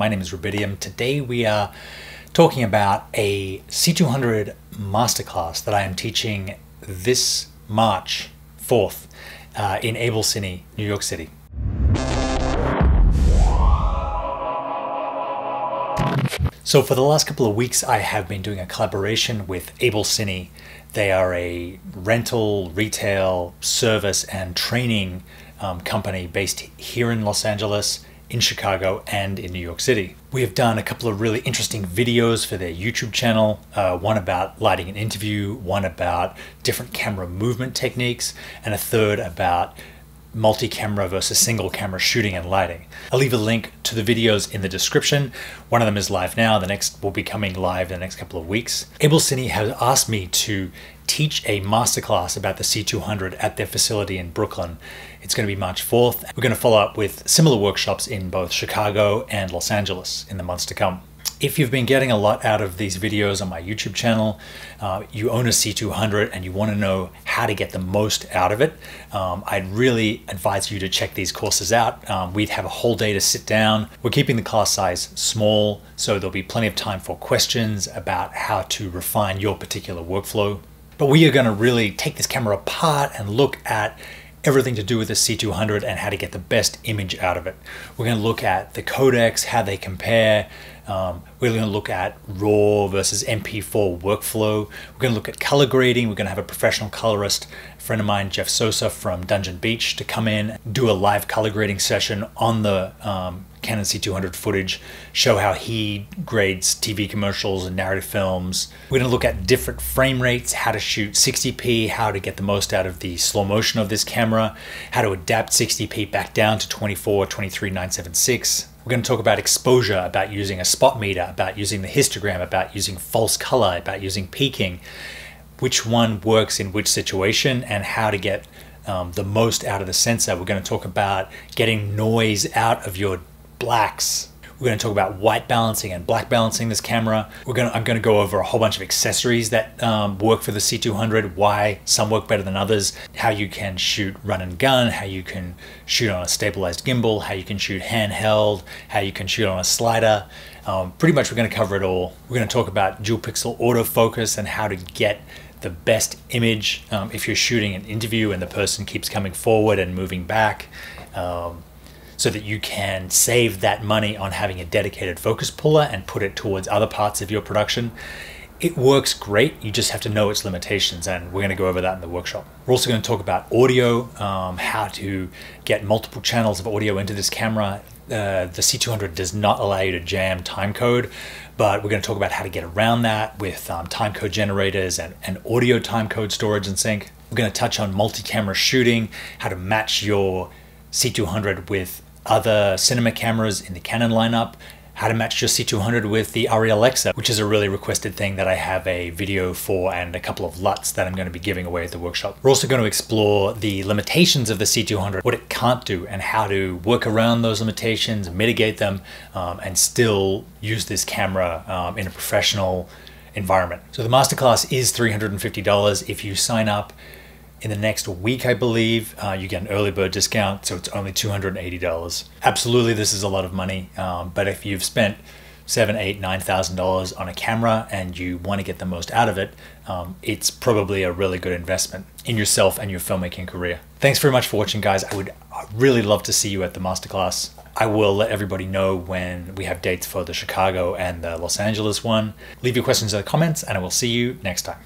My name is Rubidium. Today we are talking about a C200 Masterclass that I am teaching this March 4th in Able Cine, New York City. So for the last couple of weeks, I have been doing a collaboration with Able Cine. They are a rental, retail, service, and training company based here in Los Angeles, in Chicago, and in New York City. We have done a couple of really interesting videos for their YouTube channel, one about lighting an interview, one about different camera movement techniques, and a third about multi-camera versus single camera shooting and lighting. I'll leave a link to the videos in the description. One of them is live now, the next will be coming live in the next couple of weeks. Able Cine has asked me to teach a masterclass about the C200 at their facility in Brooklyn. It's going to be March 4th. We're going to follow up with similar workshops in both Chicago and Los Angeles in the months to come. If you've been getting a lot out of these videos on my YouTube channel, you own a C200 and you want to know how to get the most out of it, I'd really advise you to check these courses out. We'd have a whole day to sit down. We're keeping the class size small, so there'll be plenty of time for questions about how to refine your particular workflow. But we are going to really take this camera apart and look at everything to do with the C200 and how to get the best image out of it. We're going to look at the codecs, how they compare. We're going to look at RAW versus MP4 workflow. We're going to look at color grading. We're going to have a professional colorist, a friend of mine, Jeff Sosa from Dungeon Beach, to come in, do a live color grading session on the Canon C200 footage, show how he grades TV commercials and narrative films. We're going to look at different frame rates, how to shoot 60p, how to get the most out of the slow motion of this camera, how to adapt 60p back down to 24, 23, 976. We're going to talk about exposure, about using a spot meter, about using the histogram, about using false color, about using peaking, which one works in which situation, and how to get the most out of the sensor. We're going to talk about getting noise out of your blacks. We're going to talk about white balancing and black balancing this camera. I'm going to go over a whole bunch of accessories that work for the C200, why some work better than others, how you can shoot run and gun, how you can shoot on a stabilized gimbal, how you can shoot handheld, how you can shoot on a slider. Pretty much we're going to cover it all. We're going to talk about dual pixel autofocus and how to get the best image if you're shooting an interview and the person keeps coming forward and moving back. So that you can save that money on having a dedicated focus puller and put it towards other parts of your production. It works great, you just have to know its limitations, and we're going to go over that in the workshop. We're also going to talk about audio, how to get multiple channels of audio into this camera. The C200 does not allow you to jam timecode, but we're going to talk about how to get around that with timecode generators and audio timecode storage and sync. We're going to touch on multi-camera shooting, how to match your C200 with other cinema cameras in the Canon lineup, how to match your C200 with the Arri Alexa, which is a really requested thing that I have a video for, and a couple of LUTs that I'm going to be giving away at the workshop. We're also going to explore the limitations of the C200, what it can't do, and how to work around those limitations, mitigate them, and still use this camera in a professional environment. So the masterclass is $350. If you sign up in the next week, I believe, you get an early bird discount, so it's only $280. Absolutely, this is a lot of money, but if you've spent $7,000, $8,000, $9,000 on a camera and you want to get the most out of it, it's probably a really good investment in yourself and your filmmaking career. Thanks very much for watching, guys. I would really love to see you at the masterclass. I will let everybody know when we have dates for the Chicago and the Los Angeles one. Leave your questions in the comments, and I will see you next time.